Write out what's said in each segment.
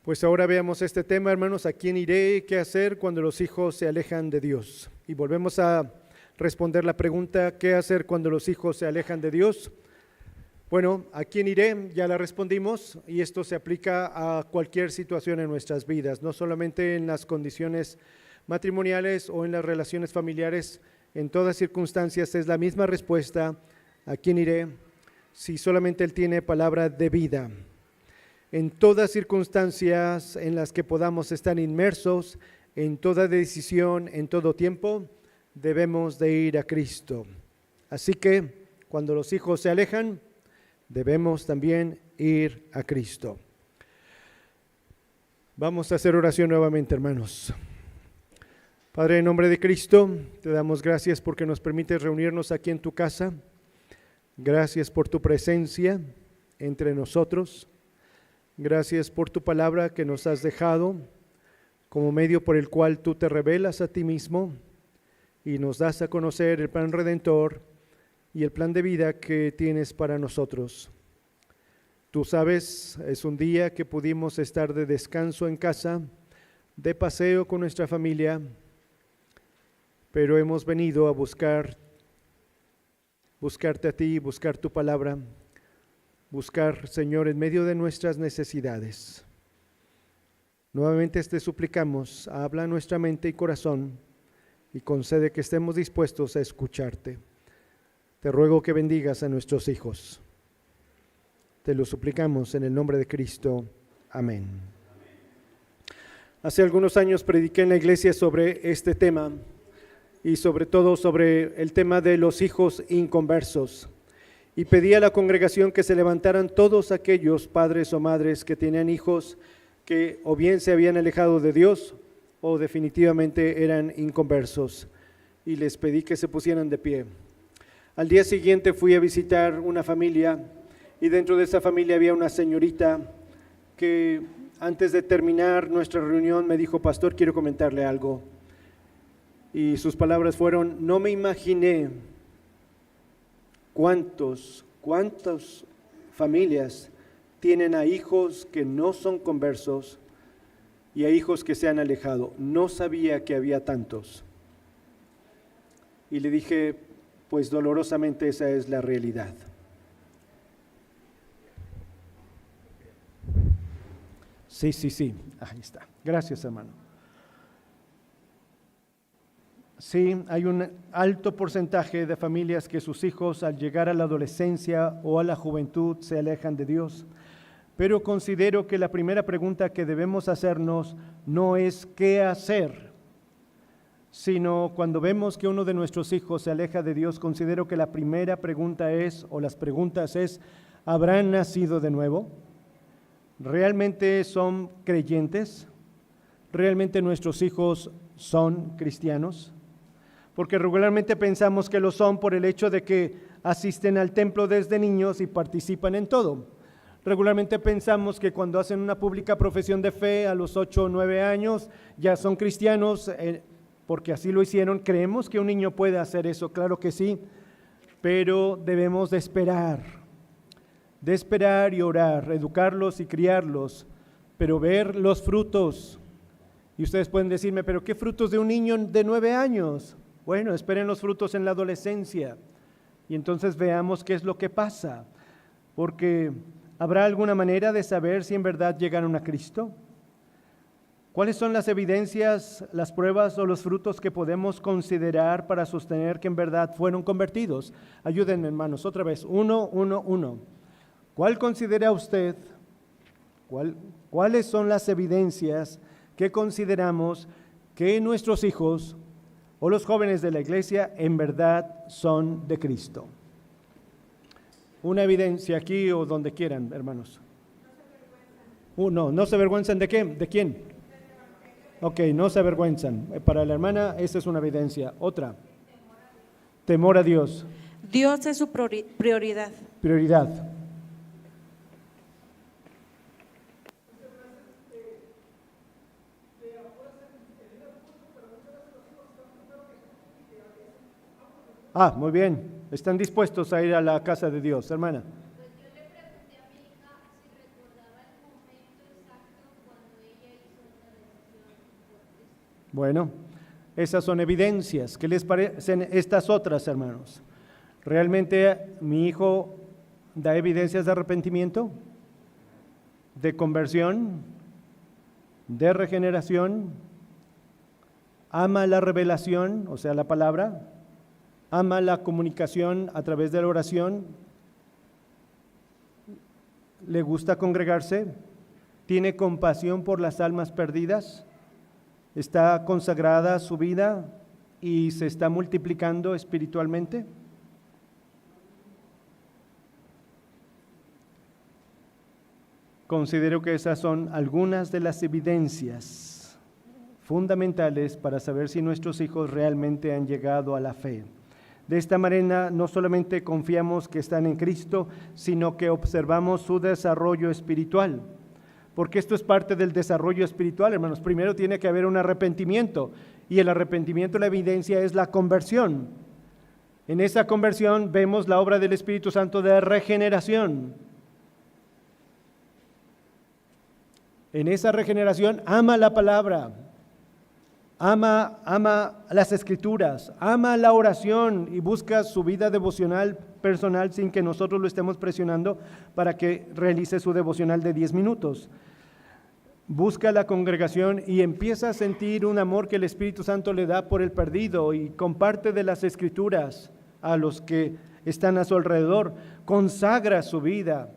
Pues ahora veamos este tema, hermanos, ¿a quién iré? ¿Qué hacer cuando los hijos se alejan de Dios? Y volvemos a responder la pregunta, ¿qué hacer cuando los hijos se alejan de Dios? Bueno, ¿a quién iré? Ya la respondimos y esto se aplica a cualquier situación en nuestras vidas, no solamente en las condiciones matrimoniales o en las relaciones familiares, en todas circunstancias es la misma respuesta, ¿a quién iré? Si solamente Él tiene palabra de vida. En todas circunstancias en las que podamos estar inmersos, en toda decisión, en todo tiempo, debemos de ir a Cristo. Así que cuando los hijos se alejan, debemos también ir a Cristo. Vamos a hacer oración nuevamente, hermanos. Padre, en nombre de Cristo, te damos gracias porque nos permites reunirnos aquí en tu casa. Gracias por tu presencia entre nosotros. Gracias por tu palabra que nos has dejado como medio por el cual tú te revelas a ti mismo y nos das a conocer el plan redentor y el plan de vida que tienes para nosotros. Tú sabes, es un día que pudimos estar de descanso en casa, de paseo con nuestra familia, pero hemos venido a buscarte a ti, buscar tu palabra, buscar, Señor, en medio de nuestras necesidades. Nuevamente te suplicamos, habla nuestra mente y corazón y concede que estemos dispuestos a escucharte. Te ruego que bendigas a nuestros hijos. Te lo suplicamos en el nombre de Cristo. Amén. Hace algunos años prediqué en la iglesia sobre este tema y sobre todo sobre el tema de los hijos inconversos. Y pedí a la congregación que se levantaran todos aquellos padres o madres que tenían hijos que o bien se habían alejado de Dios o definitivamente eran inconversos. Y les pedí que se pusieran de pie. Al día siguiente fui a visitar una familia y dentro de esa familia había una señorita que antes de terminar nuestra reunión me dijo: pastor, quiero comentarle algo. Y sus palabras fueron: no me imaginé cuántas familias tienen a hijos que no son conversos y a hijos que se han alejado. No sabía que había tantos. Y le dije, pues dolorosamente esa es la realidad. Sí, ahí está. Gracias, hermano. Sí, hay un alto porcentaje de familias que sus hijos al llegar a la adolescencia o a la juventud se alejan de Dios. Pero considero que la primera pregunta que debemos hacernos no es ¿qué hacer?, sino cuando vemos que uno de nuestros hijos se aleja de Dios, considero que la primera pregunta es, o las preguntas es, ¿habrán nacido de nuevo? ¿Realmente son creyentes? ¿Realmente nuestros hijos son cristianos? Porque regularmente pensamos que lo son por el hecho de que asisten al templo desde niños y participan en todo. Regularmente pensamos que cuando hacen una pública profesión de fe a los 8 o 9 años ya son cristianos, porque así lo hicieron. Creemos que un niño puede hacer eso, claro que sí, pero debemos de esperar y orar, educarlos y criarlos, pero ver los frutos. Y ustedes pueden decirme, ¿pero qué frutos de un niño de 9 años? Bueno, esperen los frutos en la adolescencia y entonces veamos qué es lo que pasa, porque ¿habrá alguna manera de saber si en verdad llegaron a Cristo? ¿Cuáles son las evidencias, las pruebas o los frutos que podemos considerar para sostener que en verdad fueron convertidos? Ayúdenme, hermanos, otra vez, 1. ¿Cuál considera usted, cuáles son las evidencias que consideramos que nuestros hijos o los jóvenes de la iglesia en verdad son de Cristo? Una evidencia aquí o donde quieran, hermanos. ¿No se avergüenzan de qué? ¿De quién? Ok, no se avergüenzan. Para la hermana esa es una evidencia. Otra. Temor a Dios. Dios es su prioridad. Prioridad. Muy bien. Están dispuestos a ir a la casa de Dios, hermana. Pues yo le pregunté a mi hija si recordaba el momento exacto cuando Bueno, esas son evidencias. ¿Qué les parecen estas otras, hermanos? ¿Realmente mi hijo da evidencias de arrepentimiento, de conversión, de regeneración? ¿Ama la revelación, o sea, la palabra? ¿Ama la comunicación a través de la oración? ¿Le gusta congregarse? ¿Tiene compasión por las almas perdidas? ¿Está consagrada su vida y se está multiplicando espiritualmente? Considero que esas son algunas de las evidencias fundamentales para saber si nuestros hijos realmente han llegado a la fe. De esta manera, no solamente confiamos que están en Cristo, sino que observamos su desarrollo espiritual. Porque esto es parte del desarrollo espiritual, hermanos. Primero tiene que haber un arrepentimiento, y el arrepentimiento, la evidencia es la conversión. En esa conversión vemos la obra del Espíritu Santo de regeneración. En esa regeneración ama la palabra, ama las Escrituras, ama la oración y busca su vida devocional personal sin que nosotros lo estemos presionando para que realice su devocional de 10 minutos. Busca la congregación y empieza a sentir un amor que el Espíritu Santo le da por el perdido y comparte de las Escrituras a los que están a su alrededor. Consagra su vida,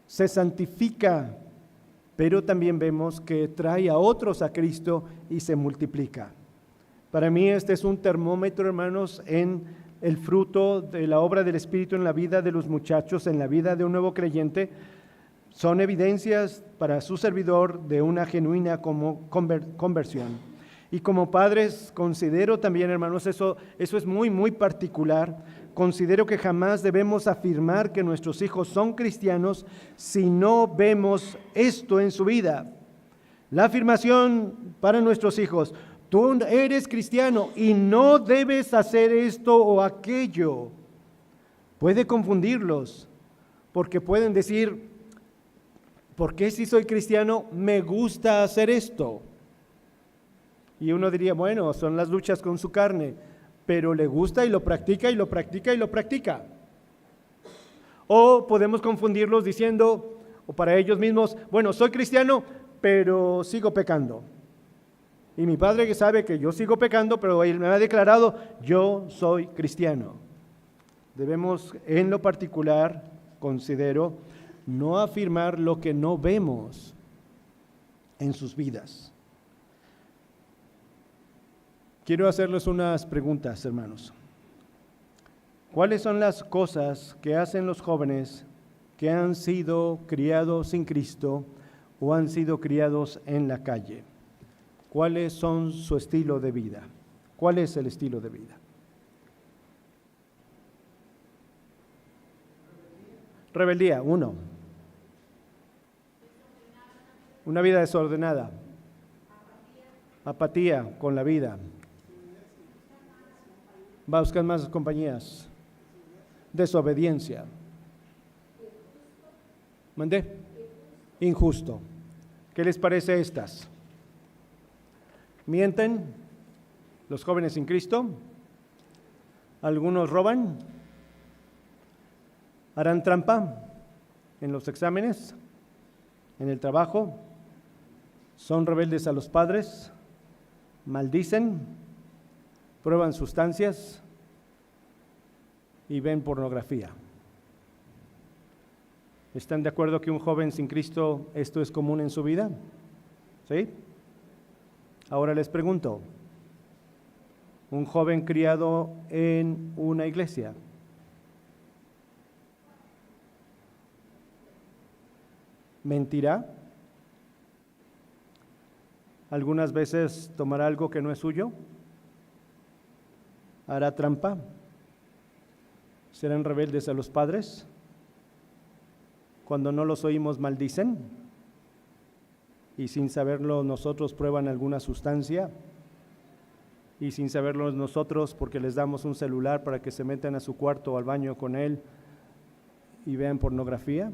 se santifica, pero también vemos que trae a otros a Cristo y se multiplica. Para mí este es un termómetro, hermanos, en el fruto de la obra del Espíritu en la vida de los muchachos, en la vida de un nuevo creyente. Son evidencias para su servidor de una genuina conversión. Y como padres considero también, hermanos, eso es muy, muy particular. Considero que jamás debemos afirmar que nuestros hijos son cristianos si no vemos esto en su vida. La afirmación para nuestros hijos: tú eres cristiano y no debes hacer esto o aquello, puede confundirlos, porque pueden decir: ¿por qué si soy cristiano me gusta hacer esto? Y uno diría: bueno, son las luchas con su carne, pero le gusta y lo practica y lo practica y lo practica. O podemos confundirlos diciendo, o para ellos mismos: bueno, soy cristiano, pero sigo pecando. Y mi padre que sabe que yo sigo pecando, pero él me ha declarado: yo soy cristiano. Debemos, en lo particular, considero, no afirmar lo que no vemos en sus vidas. Quiero hacerles unas preguntas, hermanos. ¿Cuáles son las cosas que hacen los jóvenes que han sido criados sin Cristo o han sido criados en la calle? ¿Cuáles son su estilo de vida? ¿Cuál es el estilo de vida? Rebeldía, 1. Una vida desordenada. Apatía con la vida. Va a buscar más compañías. Desobediencia. ¿Mandé? Injusto. ¿Qué les parece estas? ¿Mienten los jóvenes sin Cristo? ¿Algunos roban? ¿Harán trampa en los exámenes? ¿En el trabajo? ¿Son rebeldes a los padres? ¿Maldicen? ¿Prueban sustancias? ¿Y ven pornografía? ¿Están de acuerdo que un joven sin Cristo esto es común en su vida? ¿Sí? Ahora les pregunto, un joven criado en una iglesia, ¿mentirá? ¿Algunas veces tomará algo que no es suyo? ¿Hará trampa? ¿Serán rebeldes a los padres? Cuando no los oímos maldicen y sin saberlo nosotros prueban alguna sustancia y sin saberlo nosotros porque les damos un celular para que se metan a su cuarto o al baño con él y vean pornografía.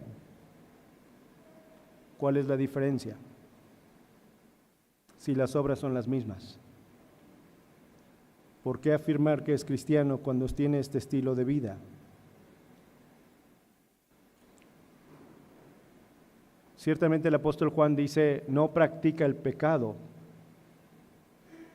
¿Cuál es la diferencia? Si las obras son las mismas. ¿Por qué afirmar que es cristiano cuando tiene este estilo de vida? Ciertamente el apóstol Juan dice, no practica el pecado.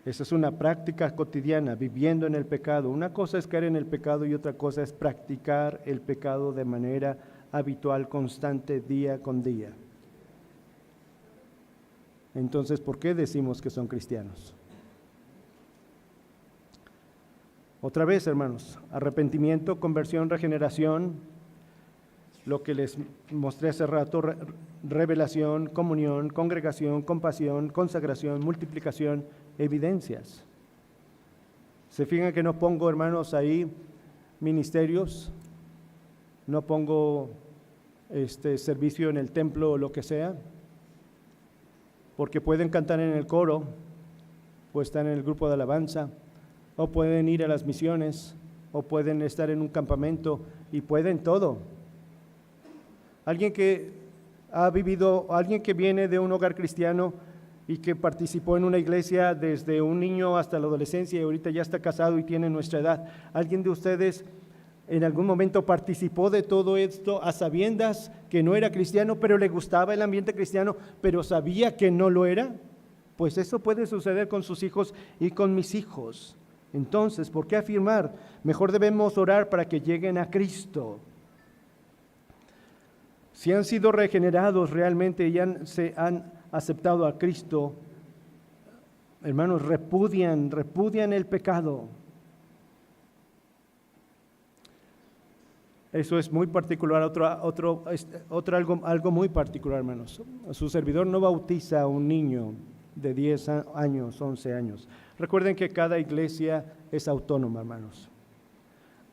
Esa es una práctica cotidiana, viviendo en el pecado. Una cosa es caer en el pecado y otra cosa es practicar el pecado de manera habitual, constante, día con día. Entonces, ¿por qué decimos que son cristianos? Otra vez, hermanos, arrepentimiento, conversión, regeneración, lo que les mostré hace rato, revelación, comunión, congregación, compasión, consagración, multiplicación, evidencias. ¿Se fijan que no pongo, hermanos, ahí ministerios? No pongo servicio en el templo o lo que sea, porque pueden cantar en el coro, o estar en el grupo de alabanza, o pueden ir a las misiones, o pueden estar en un campamento, y pueden todo. Alguien que ha vivido, alguien que viene de un hogar cristiano y que participó en una iglesia desde un niño hasta la adolescencia y ahorita ya está casado y tiene nuestra edad. ¿Alguien de ustedes en algún momento participó de todo esto a sabiendas que no era cristiano, pero le gustaba el ambiente cristiano, pero sabía que no lo era? Pues eso puede suceder con sus hijos y con mis hijos. Entonces, ¿por qué afirmar? Mejor debemos orar para que lleguen a Cristo. Si han sido regenerados realmente y se han aceptado a Cristo, hermanos, repudian el pecado. Eso es muy particular, algo muy particular, hermanos. Su servidor no bautiza a un niño de 10 años, 11 años. Recuerden que cada iglesia es autónoma, hermanos.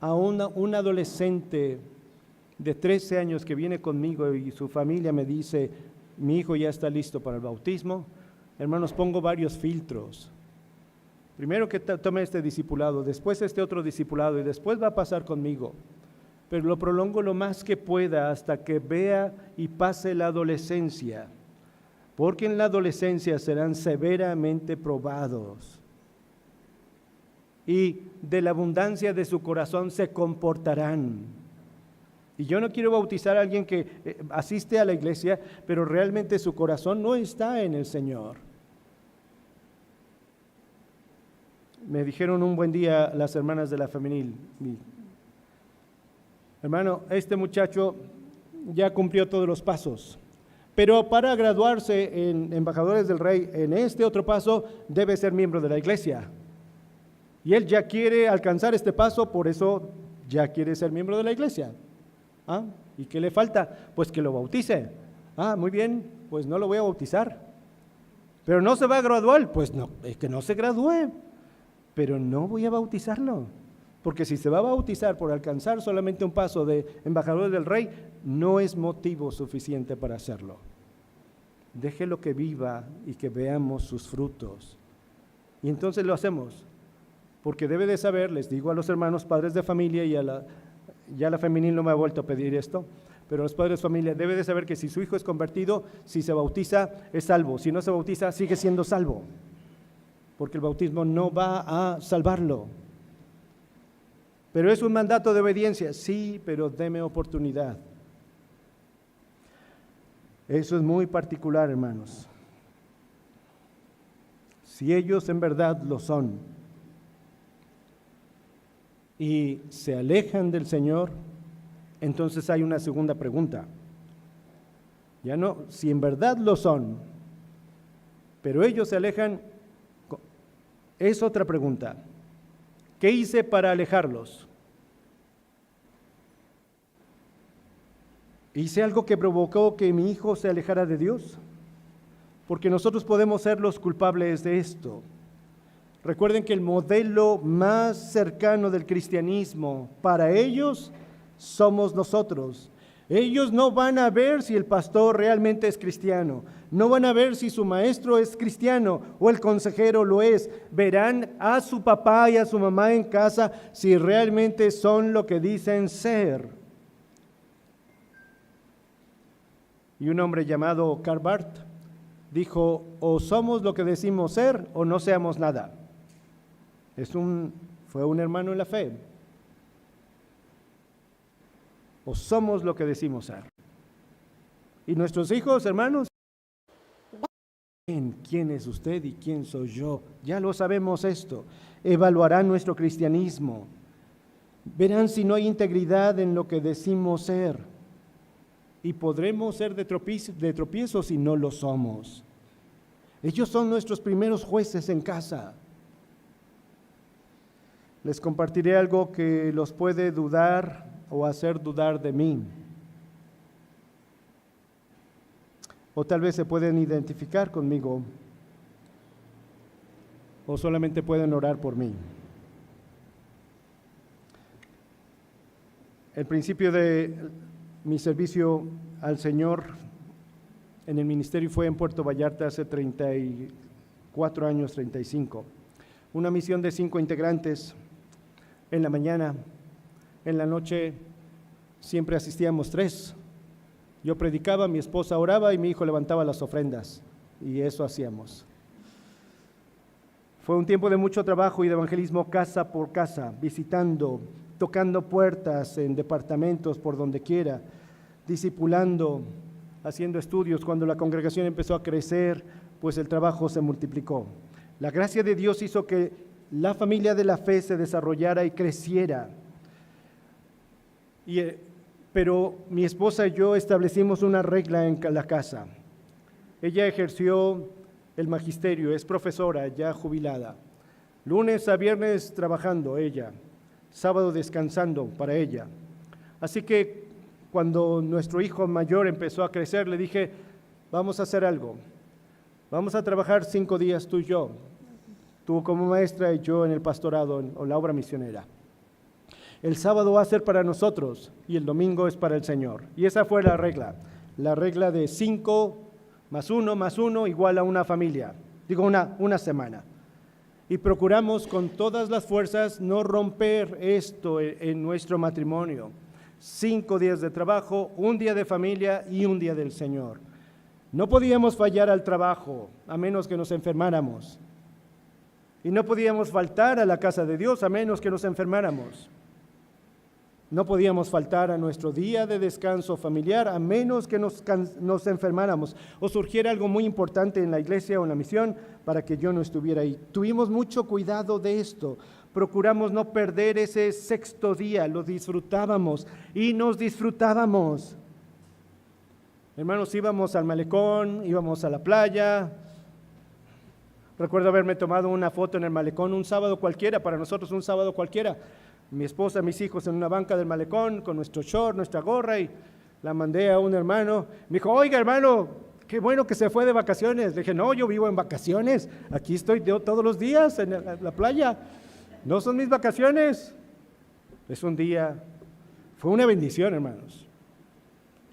A un adolescente de 13 años que viene conmigo y su familia me dice, mi hijo ya está listo para el bautismo, hermanos, pongo varios filtros. Primero que tome este discipulado, después este otro discipulado y después va a pasar conmigo. Pero lo prolongo lo más que pueda hasta que vea y pase la adolescencia, porque en la adolescencia serán severamente probados y de la abundancia de su corazón se comportarán. Y yo no quiero bautizar a alguien que asiste a la iglesia, pero realmente su corazón no está en el Señor. Me dijeron un buen día las hermanas de la femenil, hermano, este muchacho ya cumplió todos los pasos, pero para graduarse en Embajadores del Rey, en este otro paso, debe ser miembro de la iglesia. Y él ya quiere alcanzar este paso, por eso ya quiere ser miembro de la iglesia. ¿Y qué le falta? Pues que lo bautice. Muy bien, pues no lo voy a bautizar. Pero no se va a graduar, pues no, es que no se gradúe, pero no voy a bautizarlo. Porque si se va a bautizar por alcanzar solamente un paso de embajador del rey, no es motivo suficiente para hacerlo. Déjelo que viva y que veamos sus frutos. Y entonces lo hacemos, porque debe de saber, les digo a los hermanos padres de familia y ya la femenil no me ha vuelto a pedir esto, pero los padres de familia deben de saber que si su hijo es convertido, si se bautiza es salvo, si no se bautiza sigue siendo salvo, porque el bautismo no va a salvarlo. Pero es un mandato de obediencia, sí, pero deme oportunidad. Eso es muy particular, hermanos. Si ellos en verdad lo son y se alejan del Señor, entonces hay una segunda pregunta. Ya no, si en verdad lo son, pero ellos se alejan, es otra pregunta. ¿Qué hice para alejarlos? ¿Hice algo que provocó que mi hijo se alejara de Dios? Porque nosotros podemos ser los culpables de esto. Recuerden que el modelo más cercano del cristianismo para ellos somos nosotros. Ellos no van a ver si el pastor realmente es cristiano, no van a ver si su maestro es cristiano o el consejero lo es. Verán a su papá y a su mamá en casa si realmente son lo que dicen ser. Y un hombre llamado Karl Barth dijo, o somos lo que decimos ser o no seamos nada. Fue un hermano en la fe. ¿O somos lo que decimos ser? Y nuestros hijos, hermanos, ¿quién es usted y quién soy yo? Ya lo sabemos esto. Evaluarán nuestro cristianismo. Verán si no hay integridad en lo que decimos ser. Y podremos ser de tropiezo si no lo somos. Ellos son nuestros primeros jueces en casa. Les compartiré algo que los puede dudar o hacer dudar de mí. O tal vez se pueden identificar conmigo, o solamente pueden orar por mí. El principio de mi servicio al Señor en el ministerio fue en Puerto Vallarta hace 34 años, 35. Una misión de 5 integrantes. En la mañana, en la noche, siempre asistíamos 3. Yo predicaba, mi esposa oraba y mi hijo levantaba las ofrendas. Y eso hacíamos. Fue un tiempo de mucho trabajo y de evangelismo casa por casa, visitando, tocando puertas en departamentos por donde quiera, discipulando, haciendo estudios. Cuando la congregación empezó a crecer, pues el trabajo se multiplicó. La gracia de Dios hizo que la familia de la fe se desarrollara y creciera. Pero mi esposa y yo establecimos una regla en la casa. Ella ejerció el magisterio, es profesora ya jubilada. Lunes a viernes trabajando ella, sábado descansando para ella. Así que cuando nuestro hijo mayor empezó a crecer, le dije, vamos a hacer algo. Vamos a trabajar 5 días tú y yo. Tú como maestra y yo en el pastorado o la obra misionera. El sábado va a ser para nosotros y el domingo es para el Señor. Y esa fue la regla de 5 más 1 igual a una familia, digo una semana. Y procuramos con todas las fuerzas no romper esto en nuestro matrimonio. 5 días de trabajo, 1 día de familia y 1 día del Señor. No podíamos fallar al trabajo a menos que nos enfermáramos. Y no podíamos faltar a la casa de Dios a menos que nos enfermáramos. No podíamos faltar a nuestro día de descanso familiar a menos que nos enfermáramos o surgiera algo muy importante en la iglesia o en la misión para que yo no estuviera ahí. Tuvimos mucho cuidado de esto. Procuramos no perder ese 6º día, lo disfrutábamos y nos disfrutábamos. Hermanos, íbamos al malecón, íbamos a la playa. Recuerdo haberme tomado una foto en el malecón un sábado cualquiera, para nosotros un sábado cualquiera. Mi esposa, mis hijos en una banca del malecón con nuestro short, nuestra gorra, y la mandé a un hermano. Me dijo, oiga hermano, qué bueno que se fue de vacaciones. Le dije, no, yo vivo en vacaciones, aquí estoy todos los días en la playa. No son mis vacaciones, es un día. Fue una bendición, hermanos.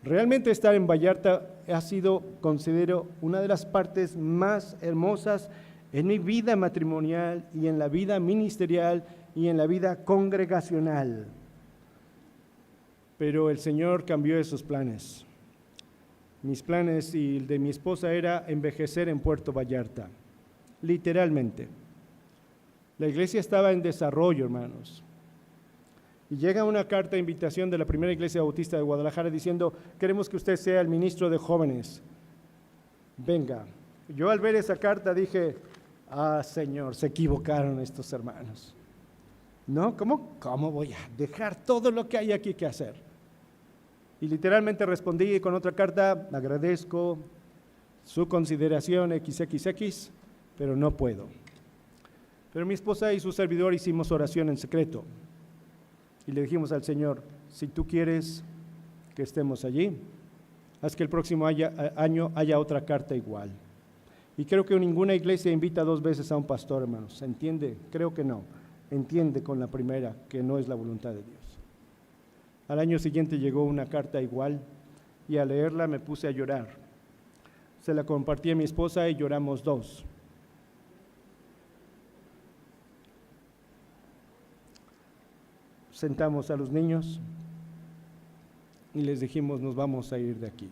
Realmente estar en Vallarta ha sido, considero, una de las partes más hermosas en mi vida matrimonial y en la vida ministerial y en la vida congregacional. Pero el Señor cambió esos planes. Mis planes y el de mi esposa era envejecer en Puerto Vallarta, literalmente. La iglesia estaba en desarrollo, hermanos. Y llega una carta de invitación de la primera iglesia bautista de Guadalajara diciendo, queremos que usted sea el ministro de jóvenes. Venga. Yo al ver esa carta dije, Señor, se equivocaron estos hermanos. ¿No? ¿Cómo voy a dejar todo lo que hay aquí que hacer? Y literalmente respondí con otra carta, agradezco su consideración XXX, pero no puedo. Pero mi esposa y su servidor hicimos oración en secreto. Y le dijimos al Señor, si tú quieres que estemos allí, haz que el próximo año haya otra carta igual. Y creo que ninguna iglesia invita 2 veces a un pastor, hermanos. ¿Se entiende? Creo que no. Entiende con la primera que no es la voluntad de Dios. Al año siguiente llegó una carta igual y al leerla me puse a llorar. Se la compartí a mi esposa y lloramos 2. Sentamos a los niños y les dijimos, nos vamos a ir de aquí.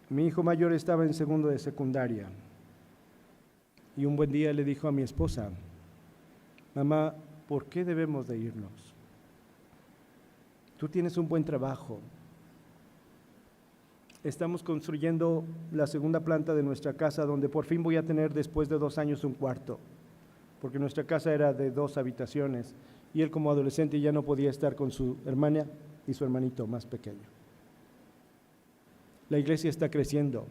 Mi hijo mayor estaba en 2º de secundaria Y un buen día le dijo a mi esposa: mamá, ¿por qué debemos de irnos? Tú tienes un buen trabajo. Estamos construyendo la segunda planta de nuestra casa, donde por fin voy a tener después de 2 años un cuarto, porque nuestra casa era de 2 habitaciones y él como adolescente ya no podía estar con su hermana y su hermanito más pequeño. La iglesia está creciendo.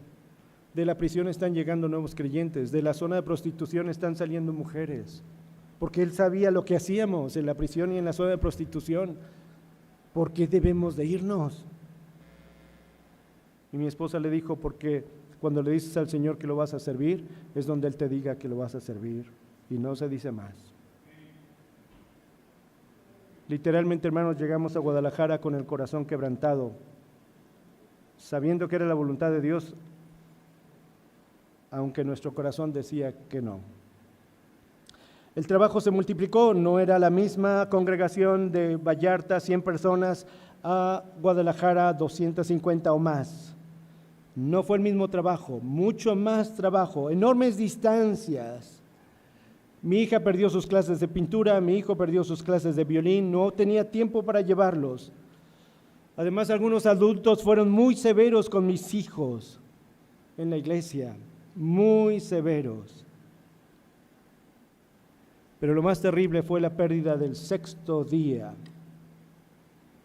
De la prisión están llegando nuevos creyentes, de la zona de prostitución están saliendo mujeres, porque él sabía lo que hacíamos en la prisión y en la zona de prostitución. ¿Por qué debemos de irnos? Y mi esposa le dijo: porque cuando le dices al Señor que lo vas a servir, es donde Él te diga que lo vas a servir, y no se dice más. Literalmente, hermanos, llegamos a Guadalajara con el corazón quebrantado, sabiendo que era la voluntad de Dios, aunque nuestro corazón decía que no. El trabajo se multiplicó, no era la misma congregación de Vallarta, 100 personas, a Guadalajara, 250 o más. No fue el mismo trabajo, mucho más trabajo, enormes distancias. Mi hija perdió sus clases de pintura, mi hijo perdió sus clases de violín, no tenía tiempo para llevarlos. Además, algunos adultos fueron muy severos con mis hijos en la iglesia, muy severos. Pero lo más terrible fue la pérdida del 6º día.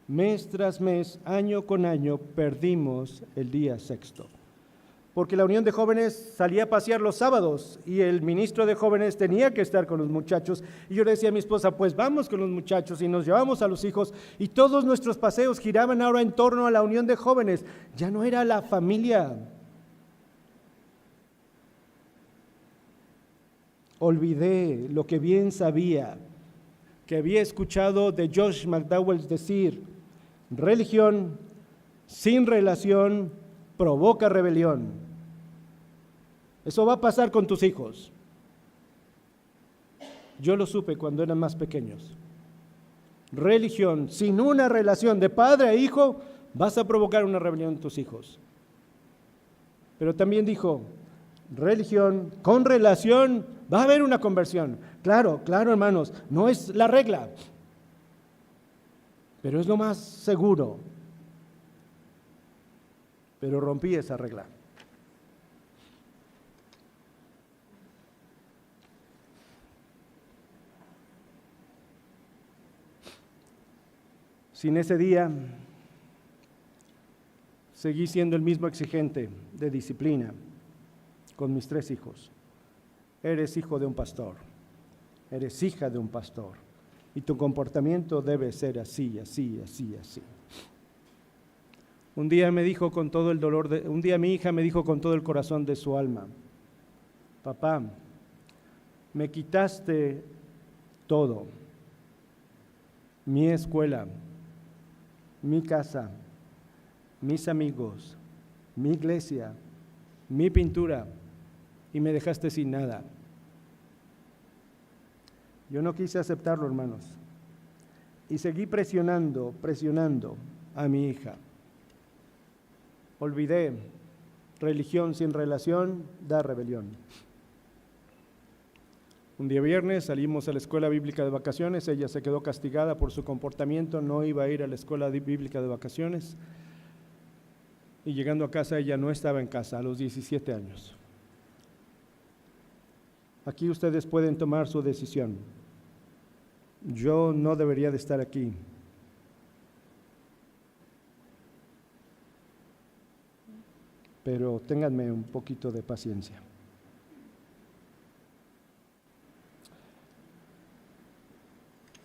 Mes tras mes, año con año, perdimos el día 6º. Porque la unión de jóvenes salía a pasear los sábados y el ministro de jóvenes tenía que estar con los muchachos. Y yo le decía a mi esposa: pues vamos con los muchachos, y nos llevamos a los hijos. Y todos nuestros paseos giraban ahora en torno a la unión de jóvenes. Ya no era la familia. Olvidé lo que bien sabía, que había escuchado de Josh McDowell decir: religión sin relación provoca rebelión. Eso va a pasar con tus hijos. Yo lo supe cuando eran más pequeños. Religión sin una relación de padre a hijo, vas a provocar una rebelión en tus hijos. Pero también dijo: religión con relación, va a haber una conversión. Claro, hermanos, no es la regla, pero es lo más seguro. Pero rompí esa regla. Sin ese día, seguí siendo el mismo exigente de disciplina con mis 3 hijos. Eres hijo de un pastor, eres hija de un pastor, y tu comportamiento debe ser así, así, así, así. Un día mi hija me dijo con todo el corazón de su alma: papá, me quitaste todo, mi escuela, mi casa, mis amigos, mi iglesia, mi pintura, y me dejaste sin nada. Yo no quise aceptarlo, hermanos, y seguí presionando a mi hija. Olvidé: religión sin relación da rebelión. Un día viernes salimos a la escuela bíblica de vacaciones. Ella se quedó castigada por su comportamiento, no iba a ir a la escuela bíblica de vacaciones. Y llegando a casa, ella no estaba en casa a los 17 años. Aquí ustedes pueden tomar su decisión. Yo no debería de estar aquí. Pero ténganme un poquito de paciencia.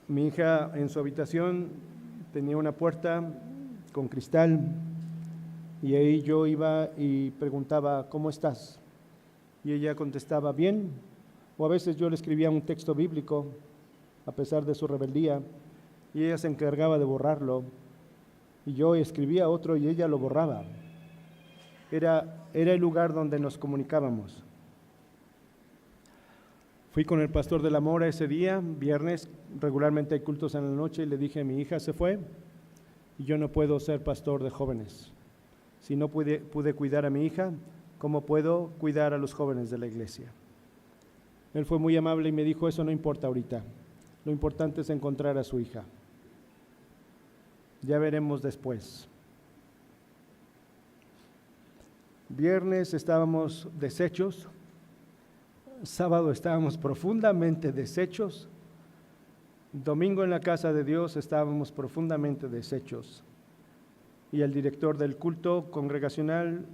Mi hija en su habitación tenía una puerta con cristal, y ahí yo iba y preguntaba: ¿cómo estás? Y ella contestaba: bien. O a veces yo le escribía un texto bíblico a pesar de su rebeldía, y ella se encargaba de borrarlo, y yo escribía otro y ella lo borraba. Era el lugar donde nos comunicábamos. Fui con el pastor de la Mora ese día, viernes, regularmente hay cultos en la noche, y le dije: mi hija se fue y yo no puedo ser pastor de jóvenes. Si no pude cuidar a mi hija, ¿cómo puedo cuidar a los jóvenes de la iglesia? Él fue muy amable y me dijo, eso no importa ahorita, lo importante es encontrar a su hija. Ya veremos después. Viernes estábamos deshechos, sábado estábamos profundamente deshechos, domingo en la casa de Dios estábamos profundamente deshechos. Y el director del culto congregacional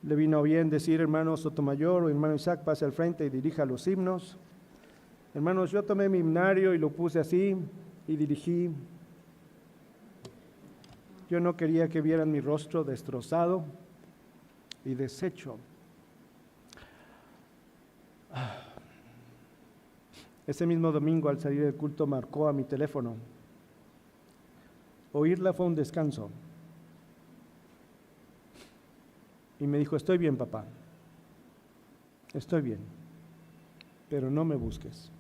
le vino bien decir, hermano Sotomayor o hermano Isaac, pase al frente y dirija los himnos. Hermanos, yo tomé mi himnario y lo puse así y dirigí. Yo no quería que vieran mi rostro destrozado y deshecho. Ese mismo domingo, al salir del culto, marcó a mi teléfono. Oírla fue un descanso. Y me dijo, estoy bien, papá. Estoy bien, pero no me busques.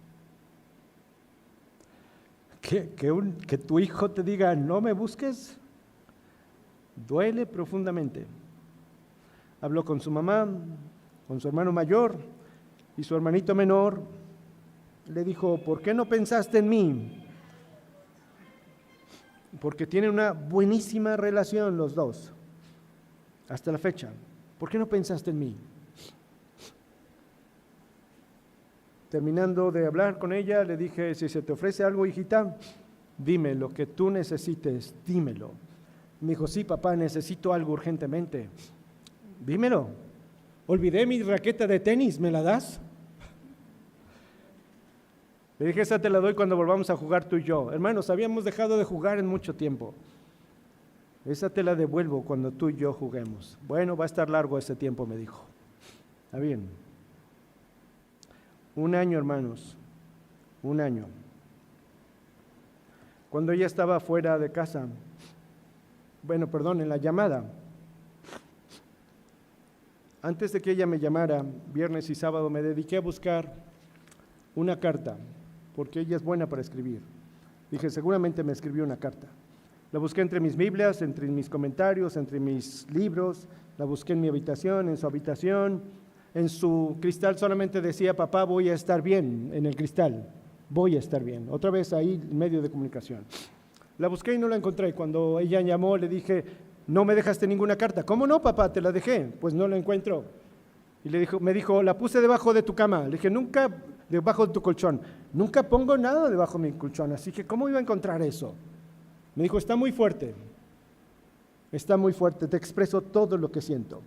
Que tu hijo te diga, no me busques, duele profundamente. Habló con su mamá, con su hermano mayor y su hermanito menor. Le dijo, ¿por qué no pensaste en mí? Porque tienen una buenísima relación los dos, hasta la fecha. ¿Por qué no pensaste en mí? Terminando de hablar con ella, le dije, si se te ofrece algo, hijita, dime lo que tú necesites, dímelo. Me dijo, sí, papá, necesito algo urgentemente. Dímelo. Olvidé mi raqueta de tenis, ¿me la das? Le dije, esa te la doy cuando volvamos a jugar tú y yo. Hermanos, habíamos dejado de jugar en mucho tiempo. Esa te la devuelvo cuando tú y yo juguemos. Bueno, va a estar largo ese tiempo, me dijo. Está bien. 1 año, hermanos. 1 año. Cuando ella estaba fuera de casa, en la llamada. Antes de que ella me llamara, viernes y sábado, me dediqué a buscar una carta, porque ella es buena para escribir. Dije, seguramente me escribió una carta. La busqué entre mis Biblias, entre mis comentarios, entre mis libros, la busqué en mi habitación, en su habitación. En su cristal solamente decía, papá, voy a estar bien, en el cristal, voy a estar bien. Otra vez ahí, medio de comunicación. La busqué y no la encontré. Cuando ella llamó, le dije, no me dejaste ninguna carta. ¿Cómo no, papá? Te la dejé. Pues no la encuentro. Y me dijo, la puse debajo de tu cama. Le dije, nunca, debajo de tu colchón. Nunca pongo nada debajo de mi colchón, así que ¿cómo iba a encontrar eso? Me dijo, está muy fuerte, te expreso todo lo que siento.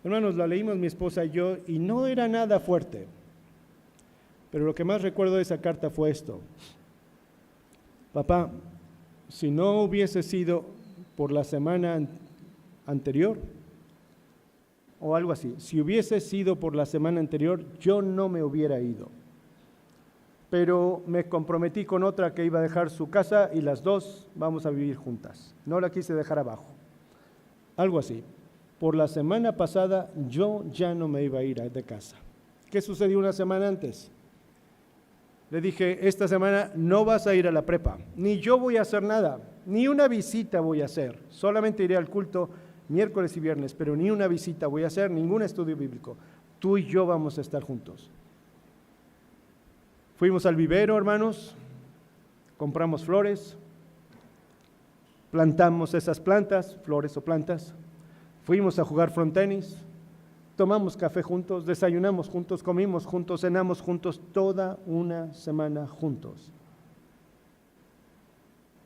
Hermanos, la leímos mi esposa y yo, y no era nada fuerte. Pero lo que más recuerdo de esa carta fue esto. Papá, si no hubiese sido por la semana anterior, o algo así, si hubiese sido por la semana anterior, yo no me hubiera ido. Pero me comprometí con otra que iba a dejar su casa y las dos vamos a vivir juntas. No la quise dejar abajo. Algo así. Por la semana pasada yo ya no me iba a ir de casa. ¿Qué sucedió una semana antes? Le dije, esta semana no vas a ir a la prepa, ni yo voy a hacer nada, ni una visita voy a hacer. Solamente iré al culto miércoles y viernes, pero ni una visita voy a hacer, ningún estudio bíblico. Tú y yo vamos a estar juntos. Fuimos al vivero, hermanos, compramos flores, plantamos esas plantas, flores o plantas, fuimos a jugar frontenis, tomamos café juntos, desayunamos juntos, comimos juntos, cenamos juntos, toda una semana juntos.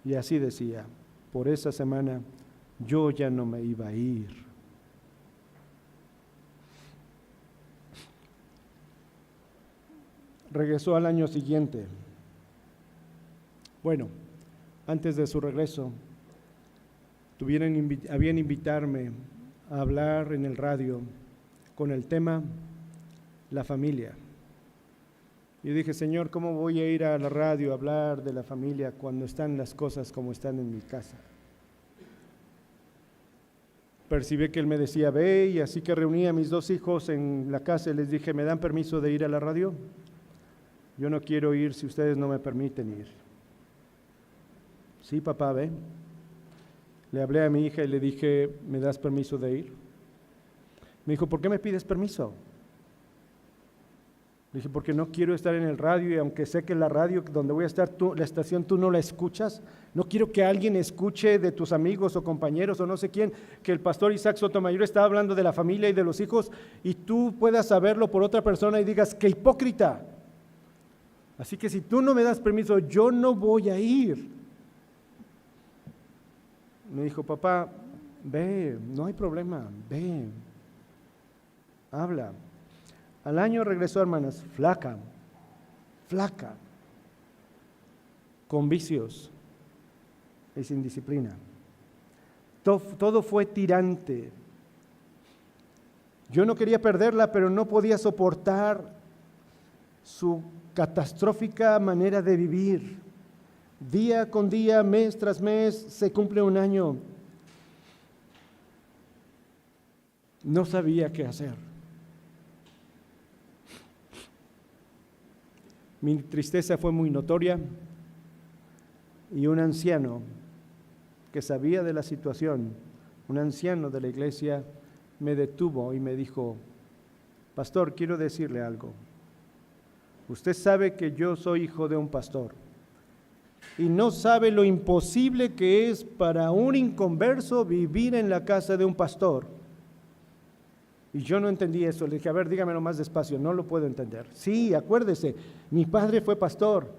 Y así decía, por esa semana yo ya no me iba a ir. Regresó al año siguiente. Bueno, antes de su regreso, habían invitarme a hablar en el radio con el tema la familia. Yo dije, Señor, ¿cómo voy a ir a la radio a hablar de la familia cuando están las cosas como están en mi casa? Percibí que él me decía, ve, y así que reuní a mis 2 hijos en la casa y les dije, ¿me dan permiso de ir a la radio? Yo no quiero ir si ustedes no me permiten ir. Sí, papá, ve. Le hablé a mi hija y le dije, ¿me das permiso de ir? Me dijo, ¿por qué me pides permiso? Le dije, porque no quiero estar en el radio y aunque sé que la radio donde voy a estar, la estación, tú no la escuchas. No quiero que alguien escuche de tus amigos o compañeros o no sé quién, que el pastor Isaac Sotomayor está hablando de la familia y de los hijos y tú puedas saberlo por otra persona y digas, ¡qué hipócrita! Así que si tú no me das permiso, yo no voy a ir. Me dijo, papá, ve, no hay problema, ve, habla. Al año regresó, hermanas, flaca, con vicios y sin disciplina. Todo fue tirante. Yo no quería perderla, pero no podía soportar su catastrófica manera de vivir. Día con día, mes tras mes, se cumple un año. No sabía qué hacer. Mi tristeza fue muy notoria y un anciano que sabía de la situación, un anciano de la iglesia, me detuvo y me dijo, pastor, quiero decirle algo. Usted sabe que yo soy hijo de un pastor y no sabe lo imposible que es para un inconverso vivir en la casa de un pastor. Y yo no entendí eso, le dije, a ver, dígamelo más despacio, no lo puedo entender. Sí, acuérdese, mi padre fue pastor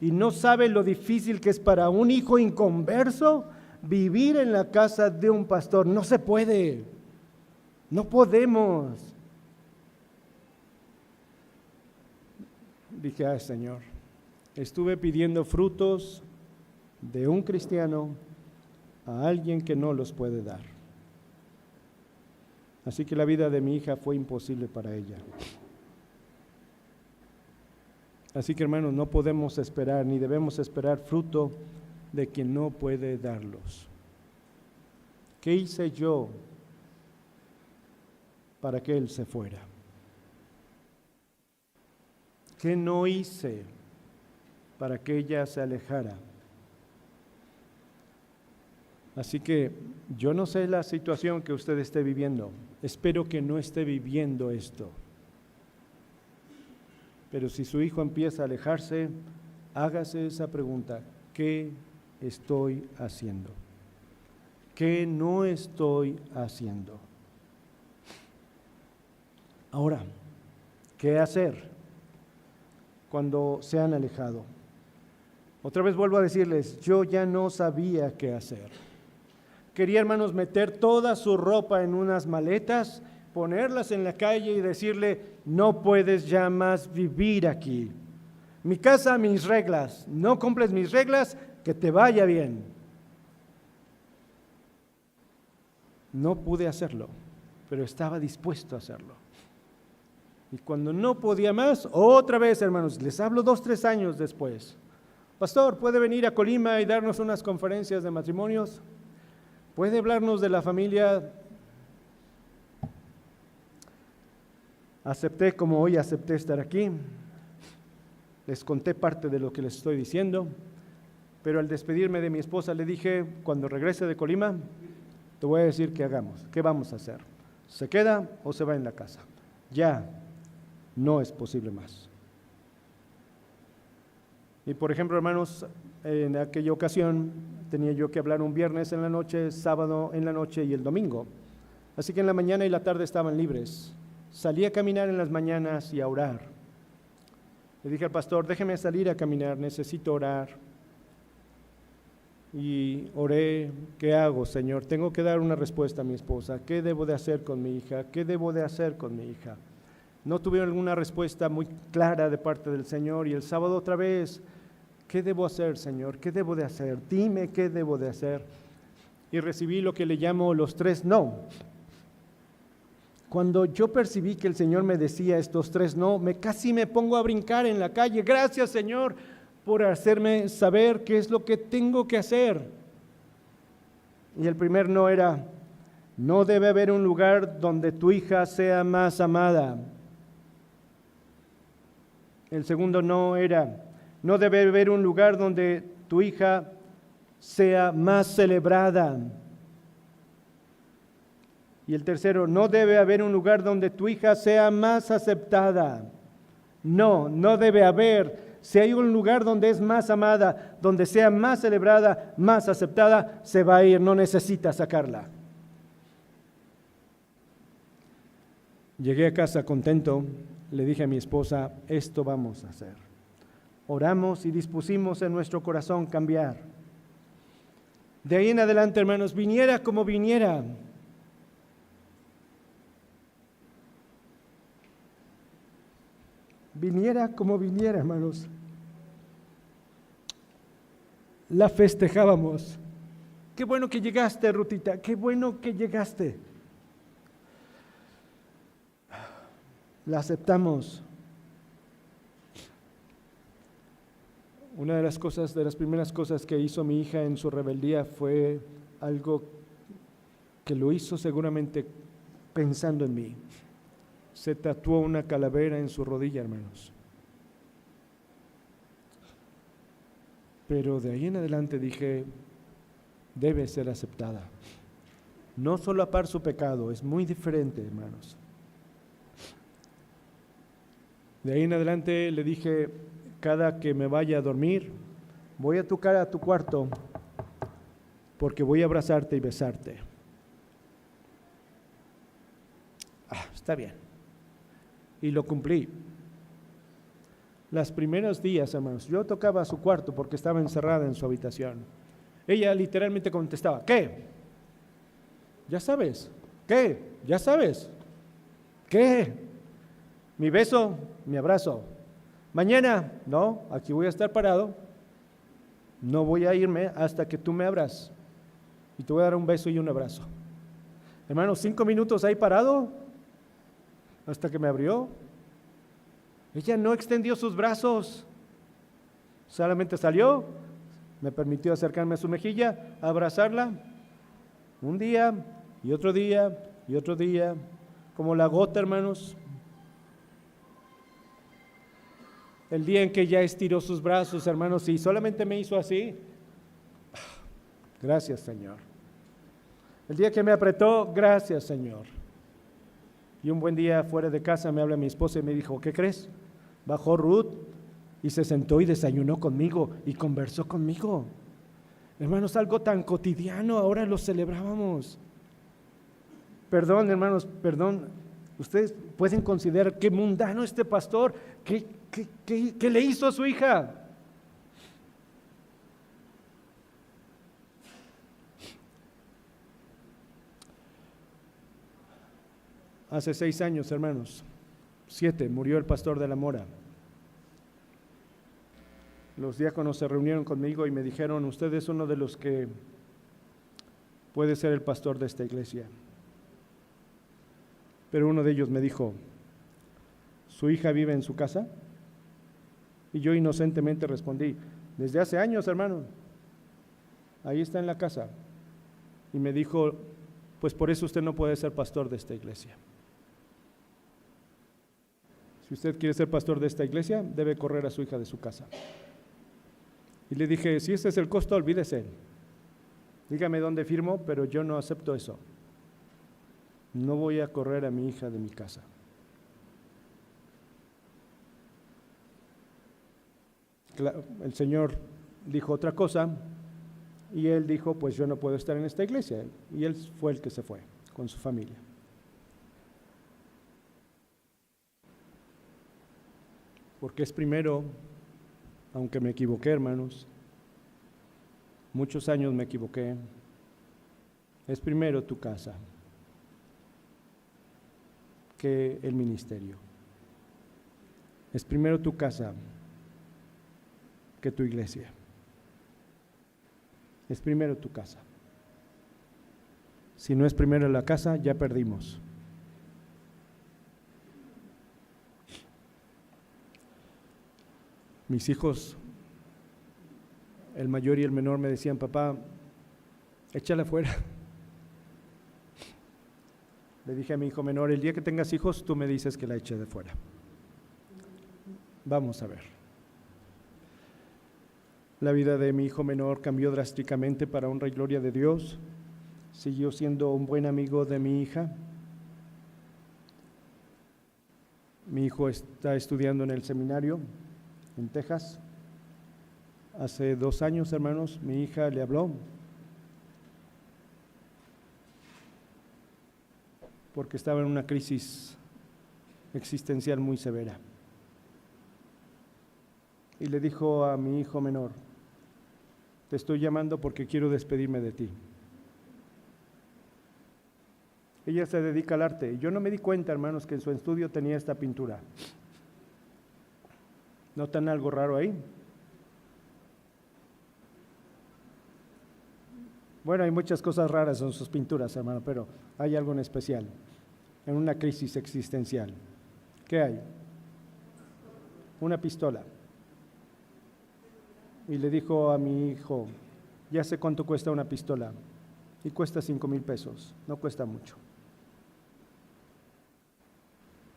y no sabe lo difícil que es para un hijo inconverso vivir en la casa de un pastor. No se puede, no podemos. Dije, ay Señor, estuve pidiendo frutos de un cristiano a alguien que no los puede dar. Así que la vida de mi hija fue imposible para ella. Así que hermanos, no podemos esperar ni debemos esperar fruto de quien no puede darlos. ¿Qué hice yo para que él se fuera? ¿Qué no hice para que ella se alejara? Así que yo no sé la situación que usted esté viviendo. Espero que no esté viviendo esto. Pero si su hijo empieza a alejarse, hágase esa pregunta. ¿Qué estoy haciendo? ¿Qué no estoy haciendo? Ahora, ¿qué hacer cuando se han alejado? Otra vez vuelvo a decirles, yo ya no sabía qué hacer. Quería, hermanos, meter toda su ropa en unas maletas, ponerlas en la calle y decirle, no puedes ya más vivir aquí. Mi casa, mis reglas. No cumples mis reglas, que te vaya bien. No pude hacerlo, pero estaba dispuesto a hacerlo. Y cuando no podía más, otra vez, hermanos, les hablo 2, 3 años después. Pastor, ¿puede venir a Colima y darnos unas conferencias de matrimonios? ¿Puede hablarnos de la familia? Acepté, como hoy acepté estar aquí. Les conté parte de lo que les estoy diciendo, pero al despedirme de mi esposa le dije, cuando regrese de Colima, te voy a decir qué hagamos, qué vamos a hacer. ¿Se queda o se va en la casa? Ya no es posible más. Y por ejemplo, hermanos, en aquella ocasión tenía yo que hablar un viernes en la noche, sábado en la noche y el domingo. Así que en la mañana y la tarde estaban libres. Salí a caminar en las mañanas y a orar. Le dije al pastor, déjeme salir a caminar, necesito orar. Y oré, ¿qué hago, Señor? Tengo que dar una respuesta a mi esposa. ¿Qué debo de hacer con mi hija? ¿Qué debo de hacer con mi hija? No tuve alguna respuesta muy clara de parte del Señor y el sábado otra vez, ¿qué debo hacer, Señor? ¿Qué debo de hacer? Dime qué debo de hacer. Y recibí lo que le llamo los 3 no. Cuando yo percibí que el Señor me decía estos 3 no, casi me pongo a brincar en la calle. Gracias, Señor, por hacerme saber qué es lo que tengo que hacer. Y el primer no era, no debe haber un lugar donde tu hija sea más amada. El segundo no era, no debe haber un lugar donde tu hija sea más celebrada. Y el tercero, no debe haber un lugar donde tu hija sea más aceptada. No, no debe haber. Si hay un lugar donde es más amada, donde sea más celebrada, más aceptada, se va a ir, no necesita sacarla. Llegué a casa contento, le dije a mi esposa, esto vamos a hacer. Oramos y dispusimos en nuestro corazón cambiar. De ahí en adelante, hermanos, viniera como viniera, hermanos, la festejábamos. Qué bueno que llegaste, Rutita, qué bueno que llegaste. La aceptamos. Una de las primeras cosas que hizo mi hija en su rebeldía fue algo que lo hizo seguramente pensando en mí. Se tatuó una calavera en su rodilla, hermanos. Pero de ahí en adelante dije, debe ser aceptada. No solapar su pecado, es muy diferente, hermanos. De ahí en adelante le dije, cada que me vaya a dormir, voy a tocar a tu cuarto porque voy a abrazarte y besarte. Está bien. Y lo cumplí. Los primeros días, hermanos, yo tocaba a su cuarto porque estaba encerrada en su habitación. Ella literalmente contestaba, ¿qué? ¿Ya sabes? ¿Qué? ¿Ya sabes? ¿Qué? Mi beso, mi abrazo. Mañana, no, aquí voy a estar parado. No voy a irme hasta que tú me abras. Y te voy a dar un beso y un abrazo. Hermano, 5 minutos ahí parado hasta que me abrió. Ella no extendió sus brazos. Solamente salió, me permitió acercarme a su mejilla, abrazarla. Un día y otro día y otro día, como la gota, hermanos. El día en que ya estiró sus brazos, hermanos, y solamente me hizo así. Gracias, Señor. El día que me apretó, gracias, Señor. Y un buen día fuera de casa me habla mi esposa y me dijo, ¿qué crees? Bajó Ruth y se sentó y desayunó conmigo y conversó conmigo. Hermanos, algo tan cotidiano, ahora lo celebrábamos. Perdón, hermanos, perdón. Ustedes pueden considerar qué mundano este pastor, ¿qué le hizo a su hija? Hace 6 años, hermanos, 7, murió el pastor de la Mora. Los diáconos se reunieron conmigo y me dijeron, usted es uno de los que puede ser el pastor de esta iglesia. Pero uno de ellos me dijo, ¿su hija vive en su casa? Y yo inocentemente respondí, desde hace años, hermano, ahí está en la casa. Y me dijo, pues por eso usted no puede ser pastor de esta iglesia. Si usted quiere ser pastor de esta iglesia, debe correr a su hija de su casa. Y le dije, si ese es el costo, olvídese. Dígame dónde firmo, pero yo no acepto eso. No voy a correr a mi hija de mi casa. El Señor dijo otra cosa y él dijo, pues yo no puedo estar en esta iglesia. Y él fue el que se fue con su familia. Porque es primero, aunque me equivoqué, hermanos, muchos años me equivoqué, es primero tu casa que el ministerio. Es primero tu casa que tu iglesia. Es primero tu casa. Si no es primero la casa, ya perdimos. Mis hijos, el mayor y el menor, me decían, papá, échala fuera. Le dije a mi hijo menor, el día que tengas hijos, tú me dices que la eche de fuera. Vamos a ver. La vida de mi hijo menor cambió drásticamente para honra y gloria de Dios. Siguió siendo un buen amigo de mi hija. Mi hijo está estudiando en el seminario en Texas. Hace 2 años, hermanos, mi hija le habló porque estaba en una crisis existencial muy severa. Y le dijo a mi hijo menor: te estoy llamando porque quiero despedirme de ti. Ella se dedica al arte. Yo no me di cuenta, hermanos, que en su estudio tenía esta pintura. ¿Notan algo raro ahí? Bueno, hay muchas cosas raras en sus pinturas, hermano, pero hay algo en especial, en una crisis existencial. ¿Qué hay? Una pistola. Y le dijo a mi hijo: ya sé cuánto cuesta una pistola, y cuesta 5,000 pesos, no cuesta mucho.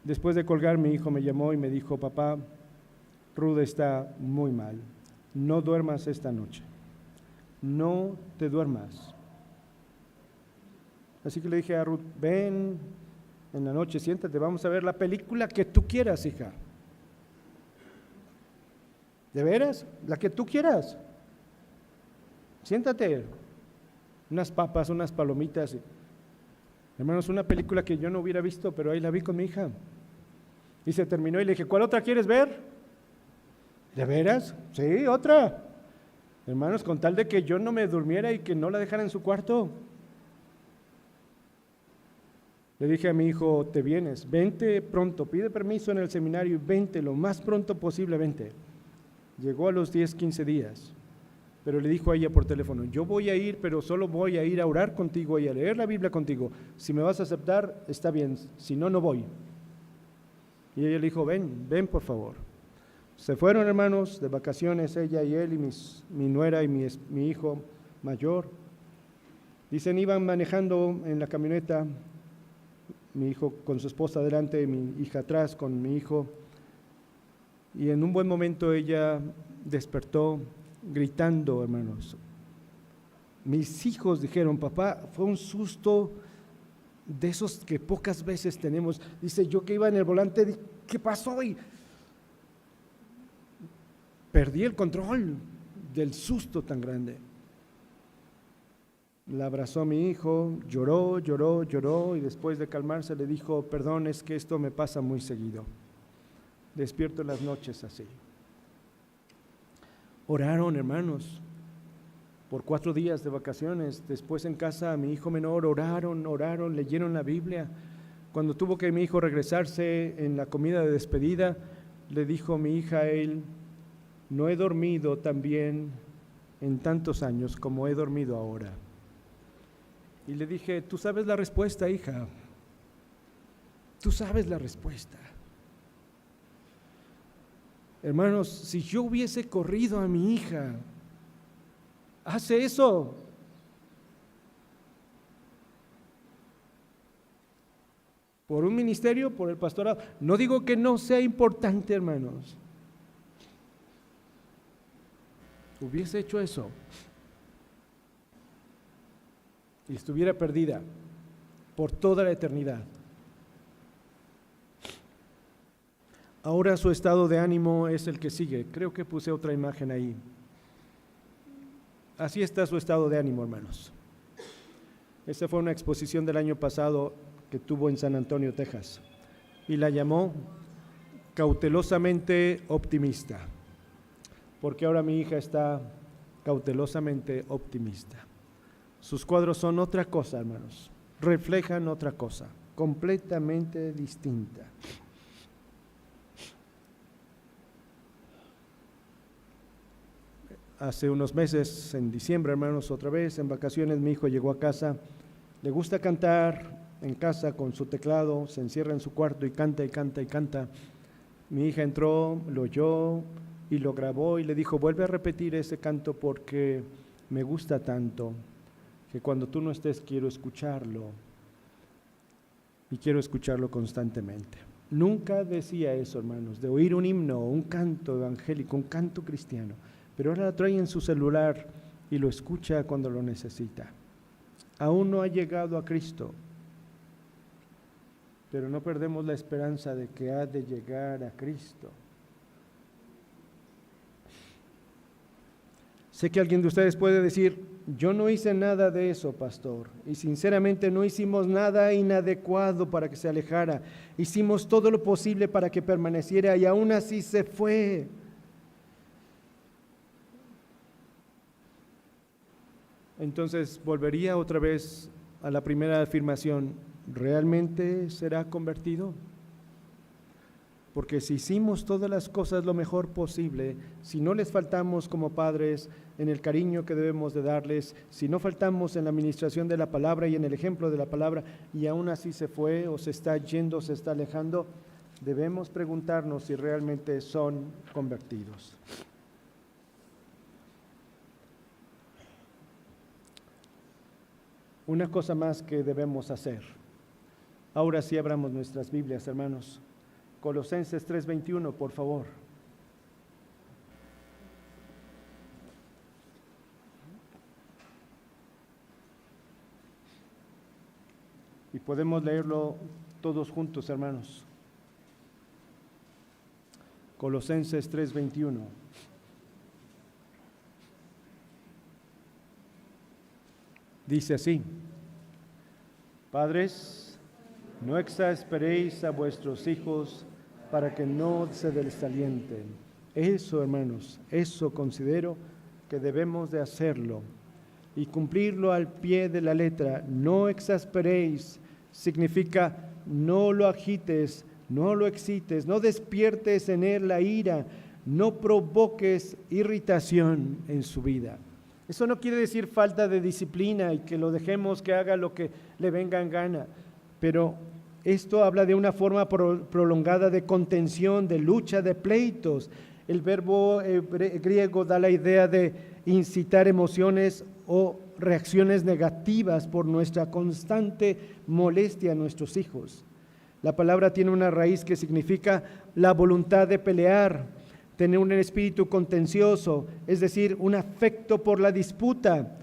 Después de colgar, mi hijo me llamó y me dijo: papá, Ruth está muy mal, no duermas esta noche, no te duermas. Así que le dije a Ruth: ven en la noche, siéntate, vamos a ver la película que tú quieras, hija. ¿De veras? La que tú quieras. Siéntate. Unas papas, unas palomitas. Hermanos, una película que yo no hubiera visto, pero ahí la vi con mi hija. Y se terminó y le dije: ¿cuál otra quieres ver? ¿De veras? Sí, otra. Hermanos, con tal de que yo no me durmiera y que no la dejara en su cuarto. Le dije a mi hijo: te vienes, vente pronto, pide permiso en el seminario y vente lo más pronto posible, vente. Llegó a los 10, 15 días, pero le dijo a ella por teléfono: yo voy a ir, pero solo voy a ir a orar contigo y a leer la Biblia contigo. Si me vas a aceptar, está bien, si no, no voy. Y ella le dijo: ven por favor. Se fueron, hermanos, de vacaciones, ella y él y mi nuera y mi hijo mayor. Dicen, iban manejando en la camioneta, mi hijo con su esposa adelante, mi hija atrás con mi hijo. Y en un buen momento ella despertó gritando, hermanos. Mis hijos dijeron: papá, fue un susto de esos que pocas veces tenemos. Dice, yo que iba en el volante, dije, ¿qué pasó? Y perdí el control del susto tan grande. La abrazó a mi hijo, lloró y después de calmarse le dijo: perdón, es que esto me pasa muy seguido. Despierto en las noches así. Oraron, hermanos, por 4 días de vacaciones. Después en casa, mi hijo menor, oraron, leyeron la Biblia. Cuando tuvo que mi hijo regresarse en la comida de despedida, le dijo mi hija a él: no he dormido tan bien en tantos años como he dormido ahora. Y le dije: tú sabes la respuesta, hija. Tú sabes la respuesta. Hermanos, si yo hubiese corrido a mi hija, hace eso. Por un ministerio, por el pastorado. No digo que no sea importante, hermanos. Hubiese hecho eso y estuviera perdida por toda la eternidad. Ahora su estado de ánimo es el que sigue. Creo que puse otra imagen ahí. Así está su estado de ánimo, hermanos. Esa fue una exposición del año pasado que tuvo en San Antonio, Texas, y la llamó cautelosamente optimista, porque ahora mi hija está cautelosamente optimista. Sus cuadros son otra cosa, hermanos, reflejan otra cosa, completamente distinta. Hace unos meses, en diciembre, hermanos, otra vez, en vacaciones, mi hijo llegó a casa. Le gusta cantar en casa con su teclado, se encierra en su cuarto y canta y canta y canta. Mi hija entró, lo oyó y lo grabó y le dijo: vuelve a repetir ese canto porque me gusta tanto que cuando tú no estés quiero escucharlo y quiero escucharlo constantemente. Nunca decía eso, hermanos, de oír un himno, un canto evangélico, un canto cristiano. Pero ahora la trae en su celular y lo escucha cuando lo necesita. Aún no ha llegado a Cristo. pero no perdemos la esperanza de que ha de llegar a Cristo. Sé que alguien de ustedes puede decir, yo no hice nada de eso, pastor, y sinceramente no hicimos nada inadecuado para que se alejara. Hicimos todo lo posible para que permaneciera y aún así se fue. Entonces volvería otra vez a la primera afirmación, ¿realmente será convertido? Porque si hicimos todas las cosas lo mejor posible, si no les faltamos como padres en el cariño que debemos de darles, si no faltamos en la administración de la palabra y en el ejemplo de la palabra, y aún así se fue o se está yendo, se está alejando, debemos preguntarnos si realmente son convertidos. Una cosa más que debemos hacer. Ahora sí abramos nuestras Biblias, hermanos. Colosenses 3:21, por favor. Y podemos leerlo todos juntos, hermanos. Colosenses 3:21. Dice así: Padres, no exasperéis a vuestros hijos para que no se desalienten. Eso, hermanos, eso considero que debemos de hacerlo y cumplirlo al pie de la letra. No exasperéis significa no lo agites, no lo excites, no despiertes en él la ira, no provoques irritación en su vida. Eso no quiere decir falta de disciplina y que lo dejemos que haga lo que le venga en gana, pero esto habla de una forma prolongada de contención, de lucha, de pleitos. El verbo griego da la idea de incitar emociones o reacciones negativas por nuestra constante molestia a nuestros hijos. La palabra tiene una raíz que significa la voluntad de pelear, tener un espíritu contencioso, es decir, un afecto por la disputa.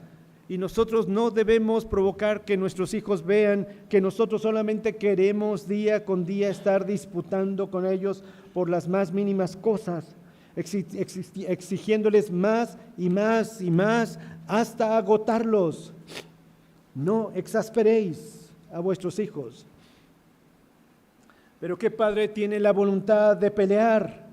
Y nosotros no debemos provocar que nuestros hijos vean que nosotros solamente queremos día con día estar disputando con ellos por las más mínimas cosas, exigiéndoles más y más y más hasta agotarlos. No exasperéis a vuestros hijos. Pero ¿qué padre tiene la voluntad de pelear?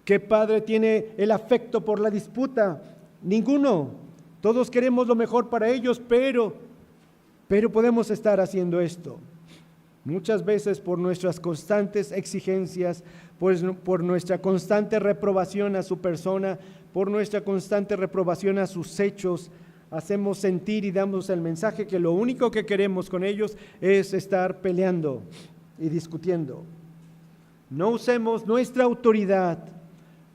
¿Qué padre tiene el afecto por la disputa? Ninguno. Todos queremos lo mejor para ellos, pero podemos estar haciendo esto. Muchas veces por nuestras constantes exigencias, por nuestra constante reprobación a su persona, por nuestra constante reprobación a sus hechos, hacemos sentir y damos el mensaje que lo único que queremos con ellos es estar peleando y discutiendo. No usemos nuestra autoridad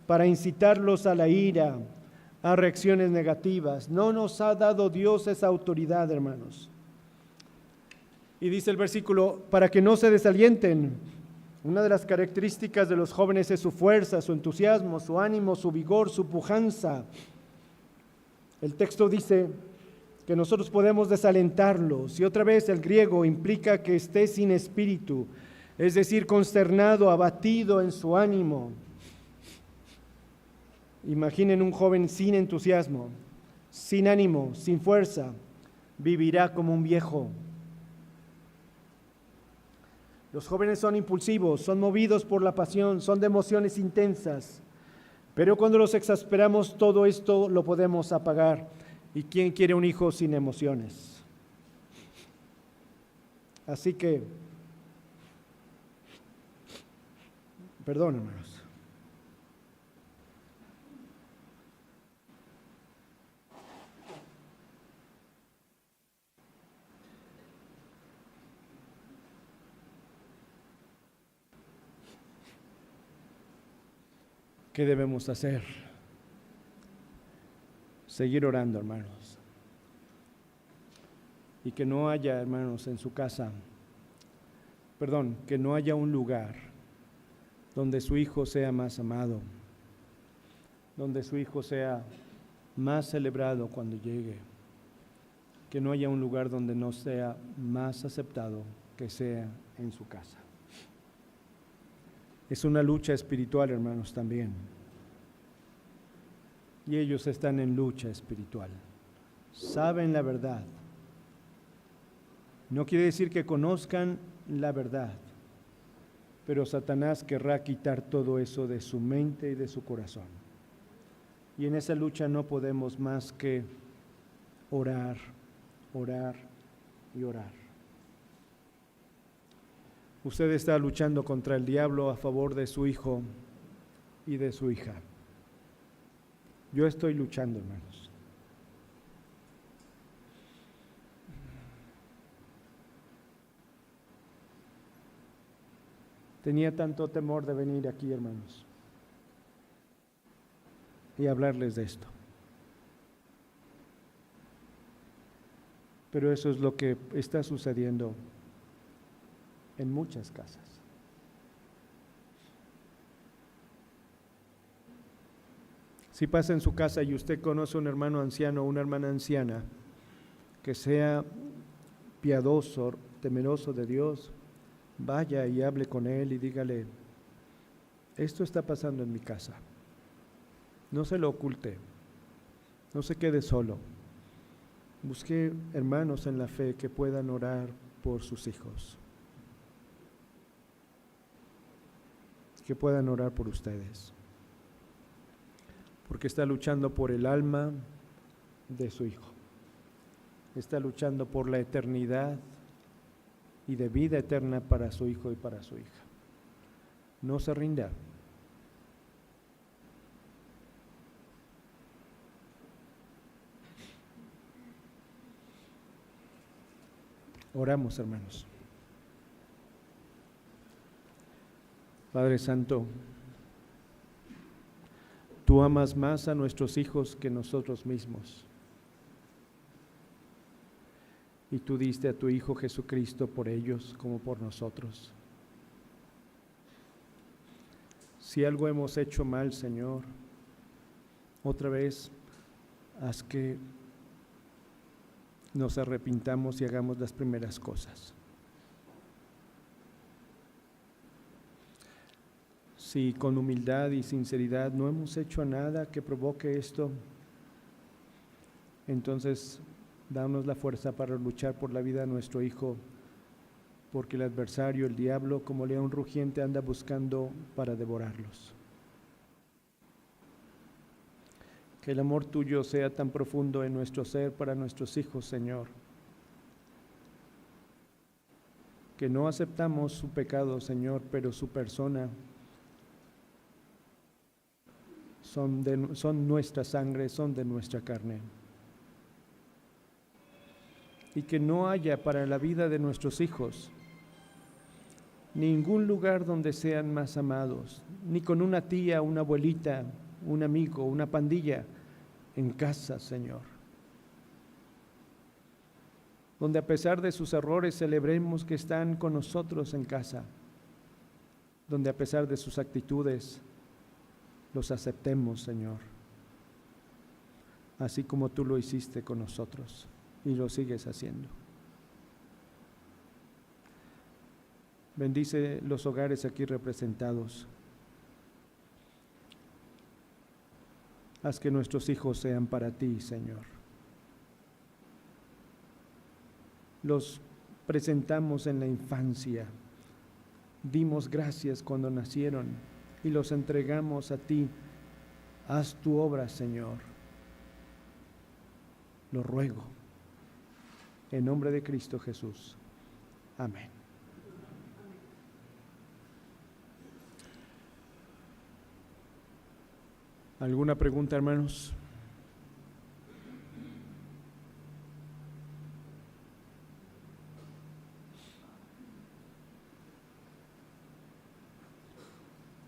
para incitarlos a la ira, a reacciones negativas. No nos ha dado Dios esa autoridad, hermanos. Y dice el versículo, para que no se desalienten. Una de las características de los jóvenes es su fuerza, su entusiasmo, su ánimo, su vigor, su pujanza. El texto dice que nosotros podemos desalentarlos. Y otra vez el griego implica que esté sin espíritu, es decir, consternado, abatido en su ánimo. Imaginen un joven sin entusiasmo, sin ánimo, sin fuerza, vivirá como un viejo. Los jóvenes son impulsivos, son movidos por la pasión, son de emociones intensas, pero cuando los exasperamos todo esto lo podemos apagar. ¿Y quién quiere un hijo sin emociones? Así que, perdón, hermanos. ¿Qué debemos hacer? Seguir orando, hermanos. Y que no haya, hermanos, en su casa, que no haya un lugar donde su hijo sea más amado, donde su hijo sea más celebrado cuando llegue, que no haya un lugar donde no sea más aceptado que sea en su casa. Es una lucha espiritual, hermanos, también. Y ellos están en lucha espiritual. Saben la verdad. No quiere decir que conozcan la verdad, pero Satanás querrá quitar todo eso de su mente y de su corazón. Y en esa lucha no podemos más que orar, orar y orar. Usted está luchando contra el diablo a favor de su hijo y de su hija. Yo estoy luchando, hermanos. Tenía tanto temor de venir aquí, hermanos, y hablarles de esto. Pero eso es lo que está sucediendo en muchas casas. Si pasa en su casa y usted conoce a un hermano anciano o una hermana anciana que sea piadoso, temeroso de Dios, vaya y hable con él y dígale: esto está pasando en mi casa. No se lo oculte, no se quede solo. Busque hermanos en la fe que puedan orar por sus hijos, que puedan orar por ustedes, porque está luchando por el alma de su hijo, está luchando por la eternidad y de vida eterna para su hijo y para su hija. No se rinda. Oramos, hermanos. Padre Santo, tú amas más a nuestros hijos que nosotros mismos. Y tú diste a tu Hijo Jesucristo por ellos como por nosotros. Si algo hemos hecho mal, Señor, otra vez haz que nos arrepintamos y hagamos las primeras cosas. Si con humildad y sinceridad no hemos hecho nada que provoque esto, entonces danos la fuerza para luchar por la vida de nuestro hijo, porque el adversario, el diablo, como león rugiente, anda buscando para devorarlos. Que el amor tuyo sea tan profundo en nuestro ser para nuestros hijos, Señor, que no aceptamos su pecado, Señor, pero su persona son nuestra sangre, son de nuestra carne. Y que no haya para la vida de nuestros hijos ningún lugar donde sean más amados, ni con una tía, una abuelita, un amigo, una pandilla, en casa, Señor. Donde a pesar de sus errores celebremos que están con nosotros en casa. Donde a pesar de sus actitudes los aceptemos, Señor. Así como tú lo hiciste con nosotros y lo sigues haciendo. Bendice los hogares aquí representados. Haz que nuestros hijos sean para ti, Señor. Los presentamos en la infancia. Dimos gracias cuando nacieron y los entregamos a ti. Haz tu obra, Señor. Lo ruego. En nombre de Cristo Jesús. Amén. ¿Alguna pregunta, hermanos?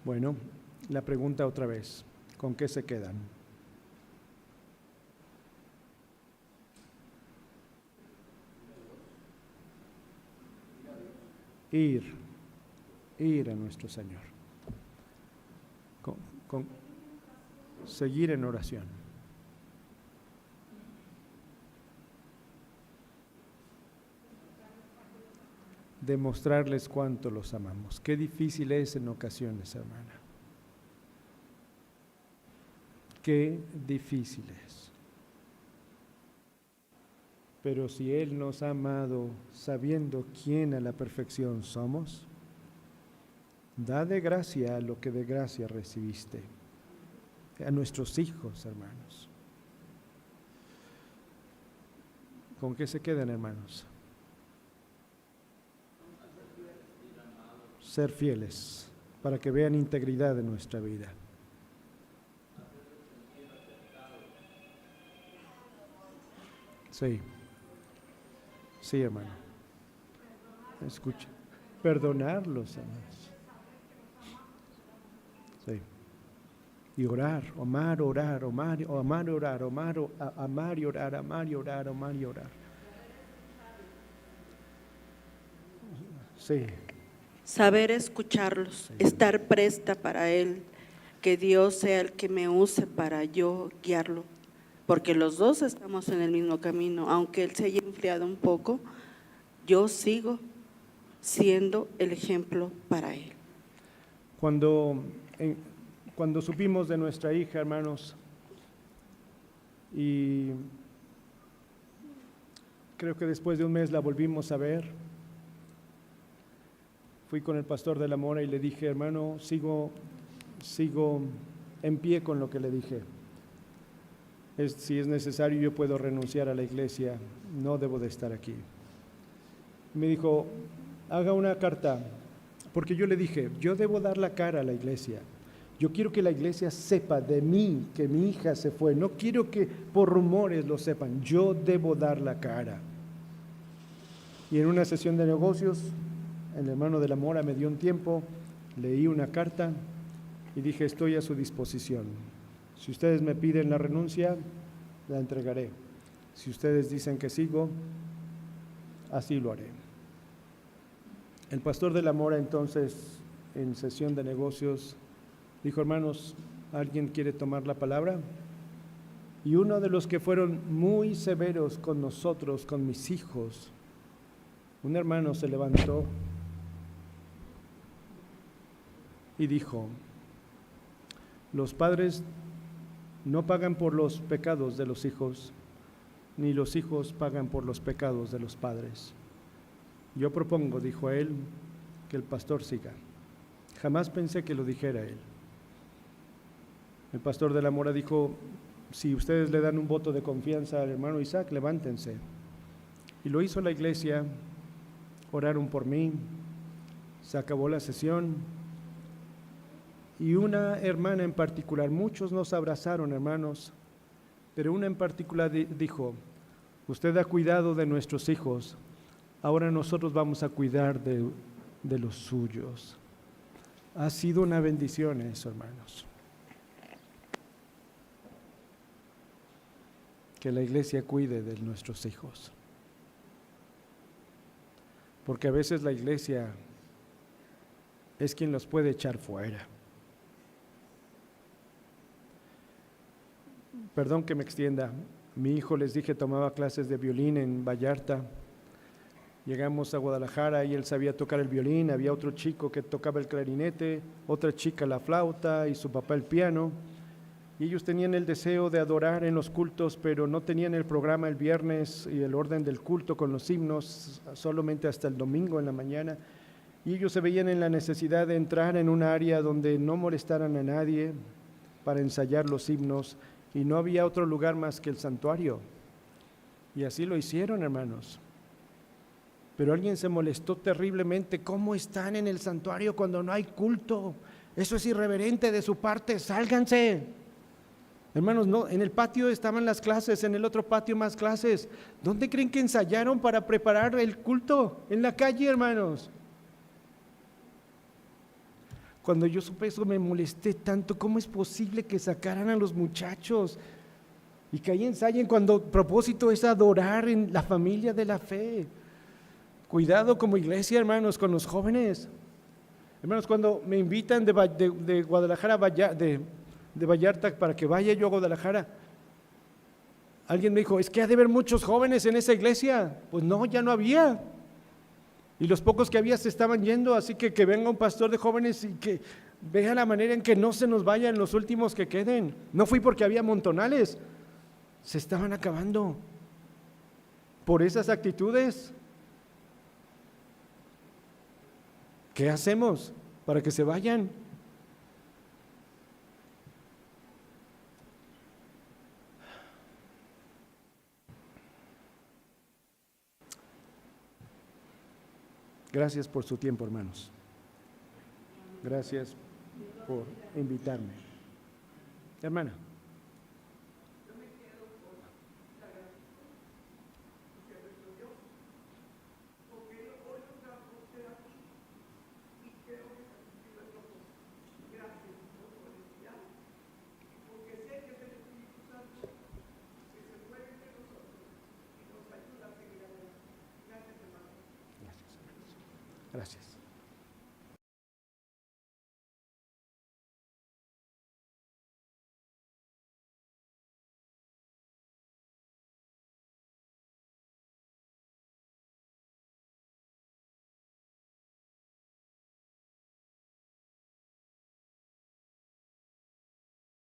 Bueno, la pregunta otra vez. ¿Con qué se quedan? Ir a nuestro Señor. Seguir en oración. demostrarles cuánto los amamos. Qué difícil es en ocasiones, hermana. Qué difícil es. Pero si Él nos ha amado sabiendo quién a la perfección somos, da de gracia lo que de gracia recibiste. A nuestros hijos, hermanos. ¿Con qué se quedan, hermanos? Ser fieles, para que vean integridad en nuestra vida. Sí. Sí, hermano. Escucha. Perdonarlos, hermanos. Sí. Y orar, amar, orar, amar, amar, orar, amar y orar, amar y orar, amar y orar. Sí. Saber escucharlos, estar presta para Él, que Dios sea el que me use para yo guiarlo, porque los dos estamos en el mismo camino, aunque Él se haya enfriado un poco, yo sigo siendo el ejemplo para Él. Cuando supimos de nuestra hija, hermanos, y creo que después de un mes la volvimos a ver, fui con el pastor de la Mora y le dije, hermano, sigo en pie con lo que le dije. Si es necesario, yo puedo renunciar a la iglesia, no debo de estar aquí. Me dijo, haga una carta, porque yo le dije, yo debo dar la cara a la iglesia. Yo quiero que la iglesia sepa de mí, que mi hija se fue. No quiero que por rumores lo sepan, yo debo dar la cara. Y en una sesión de negocios, el hermano de la Mora me dio un tiempo, leí una carta y dije, estoy a su disposición. Si ustedes me piden la renuncia, la entregaré. Si ustedes dicen que sigo, así lo haré. El pastor de la Mora entonces, en sesión de negocios, dijo, hermanos, ¿alguien quiere tomar la palabra? Y uno de los que fueron muy severos con nosotros, con mis hijos, un hermano se levantó y dijo, los padres no pagan por los pecados de los hijos, ni los hijos pagan por los pecados de los padres. Yo propongo, dijo él, que el pastor siga. Jamás pensé que lo dijera él. El pastor de la Mora dijo, si ustedes le dan un voto de confianza al hermano Isaac, levántense. Y lo hizo la iglesia, oraron por mí, se acabó la sesión. Y una hermana en particular, muchos nos abrazaron, hermanos, pero una en particular dijo, usted ha cuidado de nuestros hijos, ahora nosotros vamos a cuidar de los suyos. Ha sido una bendición eso, hermanos. Que la iglesia cuide de nuestros hijos. Porque a veces la iglesia es quien los puede echar fuera. Perdón que me extienda. Mi hijo, les dije, tomaba clases de violín en Vallarta. Llegamos a Guadalajara y él sabía tocar el violín. Había otro chico que tocaba el clarinete, otra chica la flauta y su papá el piano. Y ellos tenían el deseo de adorar en los cultos, pero no tenían el programa el viernes y el orden del culto con los himnos, solamente hasta el domingo en la mañana. Y ellos se veían en la necesidad de entrar en un área donde no molestaran a nadie para ensayar los himnos, y no había otro lugar más que el santuario. Y así lo hicieron, hermanos. Pero alguien se molestó terriblemente. ¿Cómo están en el santuario cuando no hay culto? Eso es irreverente de su parte, sálganse. Hermanos, no, en el patio estaban las clases, en el otro patio más clases. ¿Dónde creen que ensayaron para preparar el culto? En la calle, hermanos. Cuando yo supe eso me molesté tanto. ¿Cómo es posible que sacaran a los muchachos y que ahí ensayen cuando el propósito es adorar en la familia de la fe? Cuidado como iglesia, hermanos, con los jóvenes. Hermanos, cuando me invitan de Guadalajara, de Vallarta, para que vaya yo a Guadalajara, alguien me dijo, es que ha de haber muchos jóvenes en esa iglesia. Pues no, ya no había. Y los pocos que había se estaban yendo, así que venga un pastor de jóvenes y que vea la manera en que no se nos vayan los últimos que queden. No fui porque había montonales, se estaban acabando por esas actitudes. ¿Qué hacemos para que se vayan? Gracias por su tiempo, hermanos. Gracias por invitarme. Hermana. Gracias.